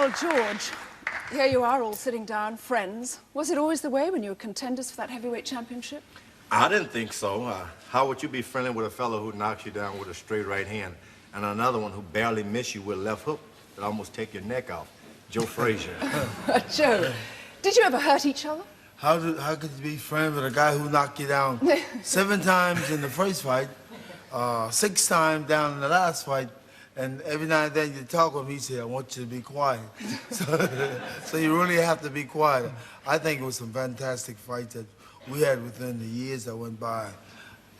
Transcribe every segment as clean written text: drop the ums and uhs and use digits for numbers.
Well, George, here you are all sitting down, friends. Was it always the way when you were contenders for that heavyweight championship? I didn't think so. How would you be friendly with a fellow who knocks you down with a straight right hand and another one who barely missed you with a left hook that almost take your neck off? Joe Frazier. Joe, did you ever hurt each other? How could you be friends with a guy who knocked you down 7 times in the first fight, 6 times down in the last fight, and every now and then you talk with him, he said, I want you to be quiet. So you really have to be quiet. I think it was some fantastic fights that we had within the years that went by.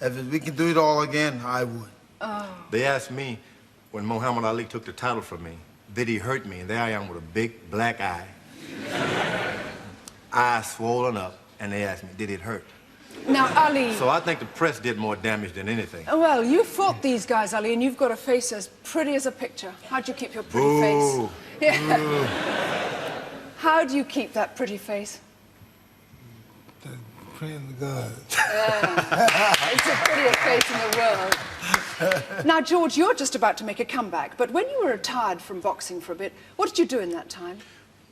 If we could do it all again, I would. Oh. They asked me when Muhammed Ali took the title from me, did he hurt me? And there I am with a big black eye. Eyes swollen up, and they asked me, did it hurt? Now, Ali... So I think the press did more damage than anything. Well, you fought these guys, Ali, and you've got a face as pretty as a picture. How'd you keep your pretty Boo. face? Yeah. How do you keep that pretty face? Praying to God. It's the prettiest face in the world. Now, George, you're just about to make a comeback, but when you were retired from boxing for a bit, what did you do in that time?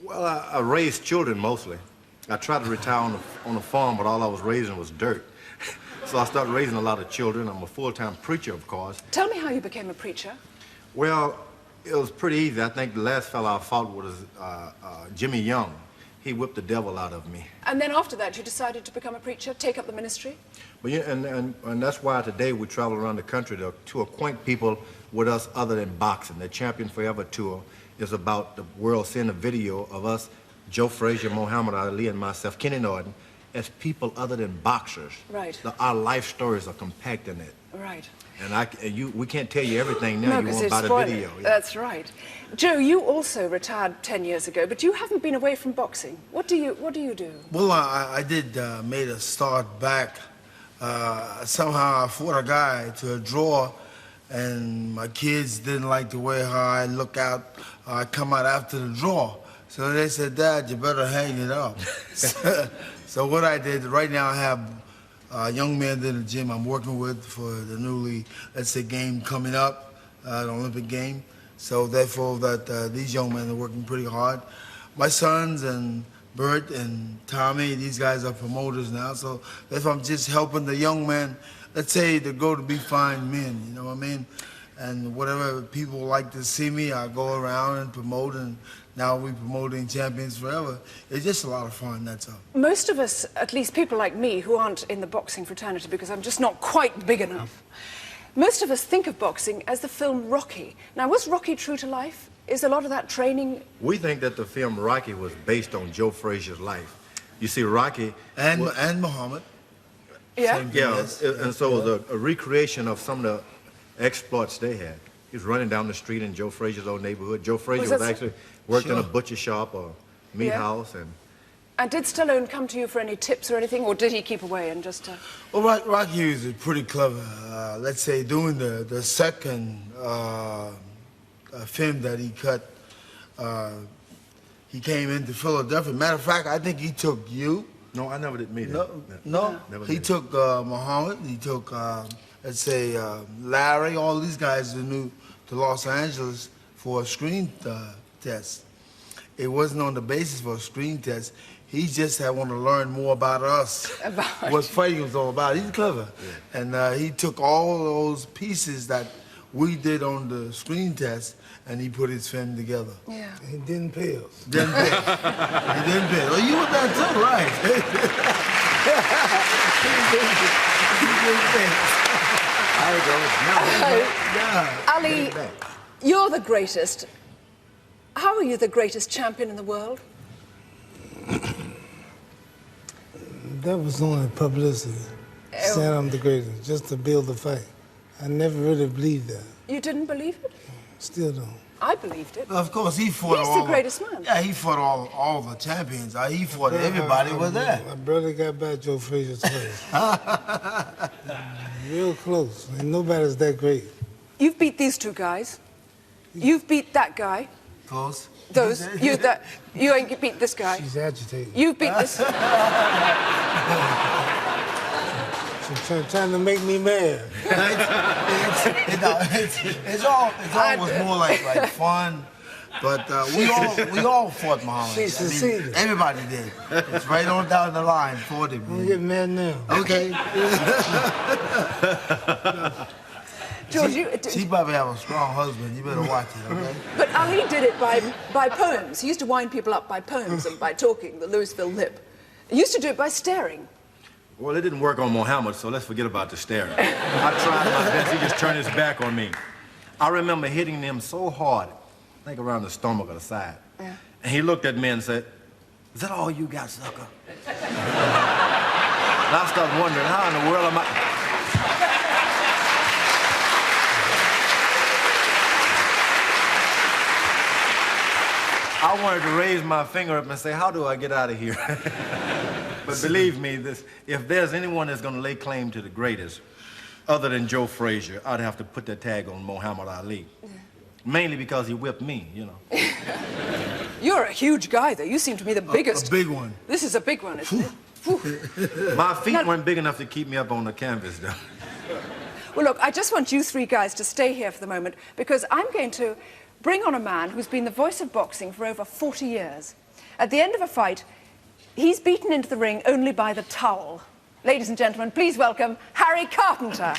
Well, I raised children mostly. I tried to retire on a farm, but all I was raising was dirt. So I started raising a lot of children. I'm a full-time preacher, of course. Tell me how you became a preacher. Well, it was pretty easy. I think the last fellow I fought was Jimmy Young. He whipped the devil out of me. And then after that, you decided to become a preacher, take up the ministry? But yeah, and that's why today we travel around the country to acquaint people with us other than boxing. The Champion Forever Tour is about the world seeing a video of us, Joe Frazier, Muhammad Ali, and myself, Kenny Norton, as people other than boxers. Right. Our life stories are compact in it. Right. And we can't tell you everything now. No, you want about a video. Yeah. That's right. Joe, you also retired 10 years ago, but you haven't been away from boxing. What do you do? Well, I did made a start back. Somehow I fought a guy to a draw, and my kids didn't like the way how I look out. I come out after the draw. So they said, Dad, you better hang it up. So what I did, right now I have young men in the gym I'm working with for the newly, let's say, game coming up, the Olympic game. So therefore that these young men are working pretty hard. My sons and Bert and Tommy, these guys are promoters now. So therefore I'm just helping the young men, let's say, to go to be fine men, you know what I mean? And whatever people like to see me, I go around and promote, and now we're promoting Champions Forever. It's just a lot of fun, that's all. Most of us, at least people like me, who aren't in the boxing fraternity because I'm just not quite big enough, most of us think of boxing as the film Rocky. Now, was Rocky true to life? Is a lot of that training... We think that the film Rocky was based on Joe Frazier's life. You see, Rocky... And Muhammad. Yeah? Yeah, and so it was a recreation of some of the exploits they had. He was running down the street in Joe Frazier's old neighborhood. Joe Frazier was actually worked in a butcher shop or meat house. And did Stallone come to you for any tips or anything, or did he keep away and just... Well, Rocky was pretty clever. Let's say doing the second film that he cut, he came into Philadelphia. Matter of fact, I think he took you. No, I never did meet him. No. He took Muhammad, he took, let's say, Larry, all these guys who knew to Los Angeles for a screen test. It wasn't on the basis for a screen test. He just had wanted to learn more about us, what fighting was all about. He's clever. Yeah. And he took all those pieces that we did on the screen test, and he put his film together. Yeah. He didn't pay us. Didn't pay us. He didn't pay us. Oh, you were that too, right? He didn't pay us. Ali, you're the greatest. How are you the greatest champion in the world? That was only publicity, saying I'm the greatest, just to build the fight. I never really believed that. You didn't believe it? Still don't. I believed it. Of course, he fought He's the greatest man. Yeah, he fought all the champions. He fought everybody was there. I barely got by Joe Frazier's face. Real close, and nobody's that great. You've beat these two guys. You've beat that guy. Close. Those. You ain't beat this guy. She's agitated. You've beat this. She's trying to make me mad. It's always more like fun. But we all fought Muhammad. She succeeded. Everybody did. It's right on down the line, 40. I'm getting mad now. Okay. George, She probably have a strong husband. You better watch it, okay? but Ali did it by poems. He used to wind people up by poems and by talking, the Louisville lip. He used to do it by staring. Well, it didn't work on Muhammad, so let's forget about the staring. I tried my best. He just turned his back on me. I remember hitting him so hard, I think around the stomach or the side. Yeah. And he looked at me and said, "Is that all you got, sucker?" And I started wondering, how in the world am I... I wanted to raise my finger up and say, how do I get out of here? But believe me, if there's anyone that's going to lay claim to the greatest, other than Joe Frazier, I'd have to put that tag on Muhammad Ali. Yeah. Mainly because he whipped me, you know. You're a huge guy, though. You seem to be the biggest. A big one. This is a big one, isn't it? My feet weren't big enough to keep me up on the canvas, though. Well, look, I just want you three guys to stay here for the moment because I'm going to bring on a man who's been the voice of boxing for over 40 years. At the end of a fight, he's beaten into the ring only by the towel. Ladies and gentlemen, please welcome Harry Carpenter.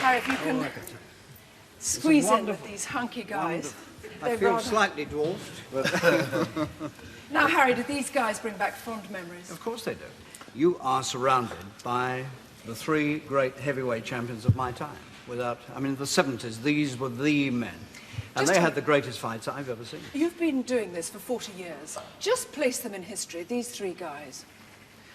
Harry, if you can squeeze in with these hunky guys. I feel slightly dwarfed, but... Now, Harry, do these guys bring back fond memories? Of course they do. You are surrounded by the three great heavyweight champions of my time. Without, I mean, the 70s, these were the men. And they had the greatest fights I've ever seen. You've been doing this for 40 years. Just place them in history, these three guys.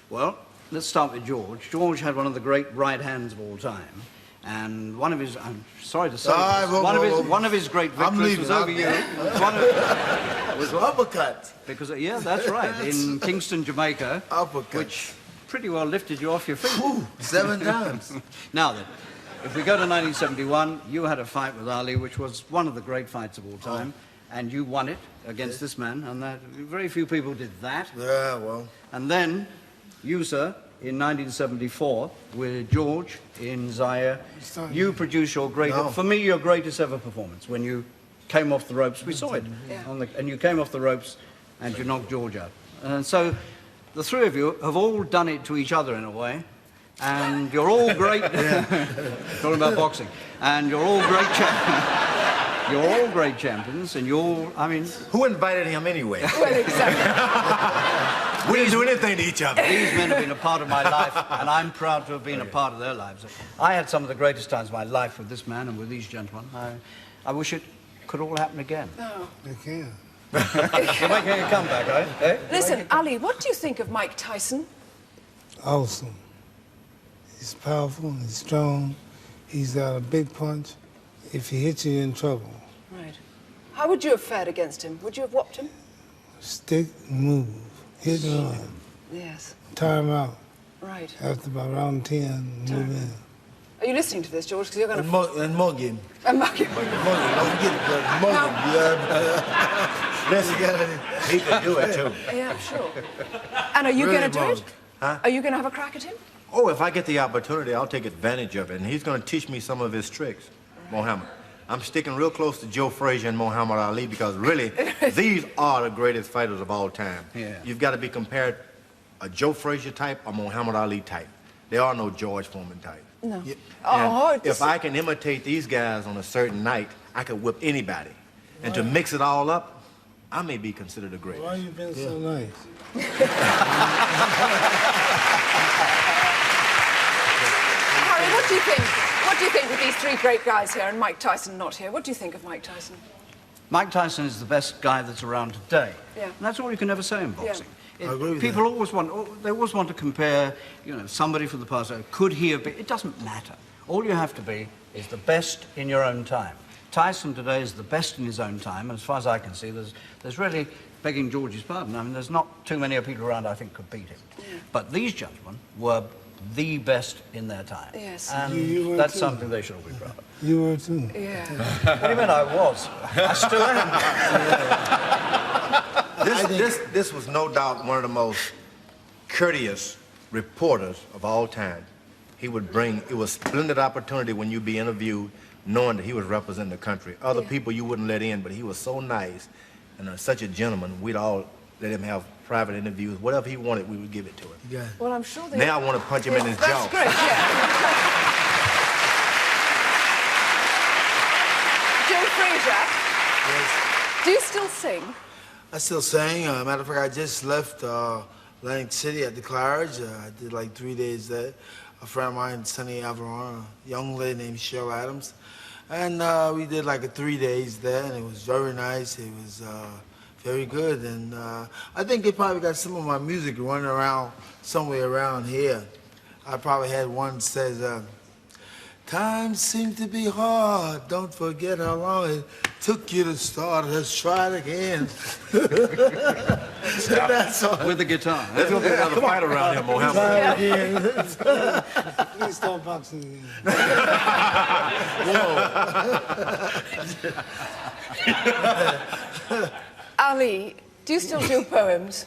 Well, let's start with George. George had one of the great right hands of all time. And one of his, I'm sorry to say, one of his great victories was over you. It was uppercut. Because, yeah, that's right, in Kingston, Jamaica, Uppercut. which pretty well lifted you off your feet. Ooh, 7 times. Now then, if we go to 1971, you had a fight with Ali, which was one of the great fights of all time, and you won it against this man, and that, very few people did that. Yeah, well. And then, you, sir, in 1974, with George in Zaire, you produced your greatest, for me, your greatest ever performance, when you came off the ropes. We saw it. Yeah. And you came off the ropes and you knocked George out. And so the three of you have all done it to each other in a way. And you're all great. Talking about boxing. And you're all great champions. You're all great champions, and you're, I mean... Who invited him anyway? Well, exactly. We didn't do anything to each other. These men have been a part of my life, and I'm proud to have been a part of their lives. I had some of the greatest times of my life with this man and with these gentlemen. I wish it could all happen again. No. They can. You're making a comeback, right? Eh? Listen, Ali, what do you think of Mike Tyson? Awesome. He's powerful, he's strong, he's got a big punch. If he hits you, you're in trouble. Right. How would you have fared against him? Would you have whopped him? Stick, move, hit and run. Yes. Tire him out. Right. After about round 10, move in. Are you listening to this, George? Because you're going to... And mug him. Mug him. Mug him. Don't forget it, brother. Mug him. Yeah. Listen, he could do it, too. Yeah, sure. And are you Really going to do it? Huh? Are you going to have a crack at him? Oh, if I get the opportunity, I'll take advantage of it. And he's going to teach me some of his tricks, Muhammad. I'm sticking real close to Joe Frazier and Muhammad Ali because really, these are the greatest fighters of all time. Yeah. You've got to be compared a Joe Frazier type or Muhammad Ali type. There are no George Foreman type. No. Yeah. Oh, If I can imitate these guys on a certain night, I could whip anybody. And to mix it all up, I may be considered a great. Why you been so nice? Harry, what do you think? What do you think with these three great guys here and Mike Tyson not here? What do you think of Mike Tyson? Mike Tyson is the best guy that's around today. Yeah. And that's all you can ever say in boxing. I agree with People always want to compare, you know, somebody from the past. Could he have been? It doesn't matter. All you have to be is the best in your own time. Tyson today is the best in his own time, and as far as I can see, there's really, begging George's pardon, I mean, there's not too many people around I think could beat him. Yeah. But these gentlemen were the best in their time. Yes. And You were that's too. something they should all be proud of. You were too. Yeah. What do you mean I was? I still am. This was no doubt one of the most courteous reporters of all time. He would bring, it was a splendid opportunity when you be interviewed, knowing that he was representing the country. Other people you wouldn't let in, but he was so nice and such a gentleman, we'd all let him have private interviews. Whatever he wanted, we would give it to him. Yeah. Well, I'm sure they... Now I want to punch him in his jaw. That's great, yeah. Joe Frazier, Yes. do you still sing? I still sing. Matter of fact, I just left Atlantic City at the Claridge. I did like 3 days there. A friend of mine, Sunny Avalon, a young lady named Cheryl Adams. And we did like 3 days there, and it was very nice. It was very good. And I think they probably got some of my music running around somewhere around here. I probably had one that says, times seem to be hard. Don't forget how long it took you to start. Let's try it again. That's all. With the guitar. There's going to be another fight around here, Muhammad. Try it again. Please start boxing again. Ali, do you still do poems?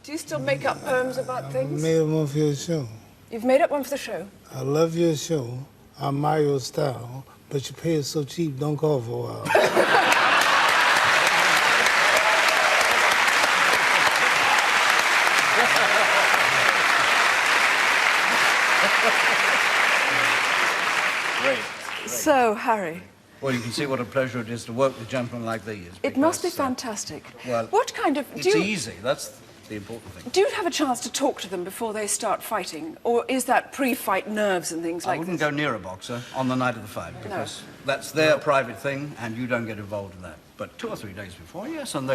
Do you still make up poems about I things? made one for your show. You've made up one for the show? I love your show. I admire your style, but you pay it so cheap, don't call for a while. Great. So, Harry, Well, you can see what a pleasure it is to work with gentlemen like these. it must be because, fantastic. well, what kind of... It's easy. That's the important thing. Do you have a chance to talk to them before they start fighting? Or is that pre-fight nerves and things I like wouldn't this? go near a boxer on the night of the fight because that's their private thing and you don't get involved in that. But 2 or 3 days before, yes, and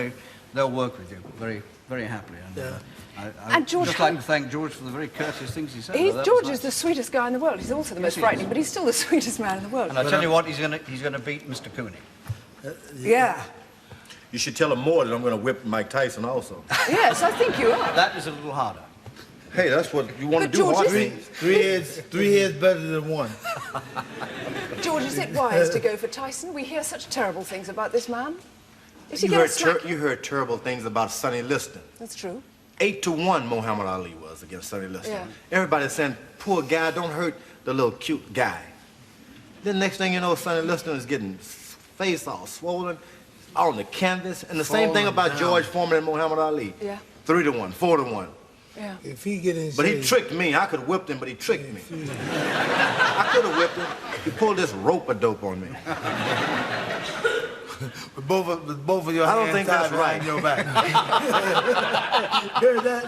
they'll work with you very, very happily. And, And George, just like to thank George for the very courteous things he said. That was George nice. is the sweetest guy in the world. He's also the most he frightening, is. but he's still the sweetest man in the world. And I tell you what, he's gonna beat Mr. Cooney. Yeah. You should tell him more that I'm going to whip Mike Tyson also. Yes, I think you are. That is a little harder. Hey, that's what you want But to do, George, hard isn't- things. Three heads better than one. George, is it wise to go for Tyson? We hear such terrible things about this man. Is he going to smack You heard terrible things about Sonny Liston. That's true. 8-1 Muhammad Ali was against Sonny Liston. Yeah. Everybody's saying, poor guy, don't hurt the little cute guy. Then next thing you know, Sonny Liston is getting face all swollen, on the canvas. And the same thing Falling about down. George Foreman and Muhammad Ali. Yeah. 3-1, 4-1. Yeah. If he get in But he shape, tricked me. I could have whipped him, but he tricked me. I could have whipped him. He pulled this rope-a-dope on me. With both of your I don't hands think tied that's right. behind your back. Heard that?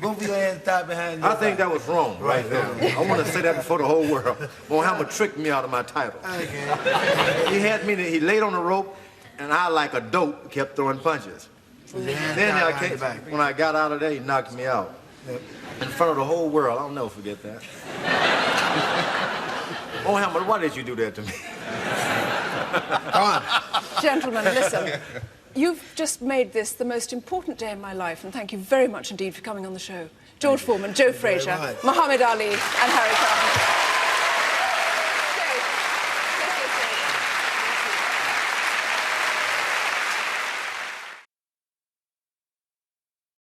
Both of your hands tied behind your I back. think that was wrong right there. I want to say that before the whole world. Muhammad tricked me out of my title. Okay. He had me, he laid on the rope, and I, like a dope, kept throwing punches. With your hands Then tied I behind your came, back. when I got out of there, he knocked me out. In front of the whole world. I'll never forget that. Muhammad, why did you do that to me? Come on. Gentlemen, listen. You've just made this the most important day in my life, and thank you very much indeed for coming on the show. George Foreman, Joe Frazier, much. Muhammad Ali, and Harry Carpenter.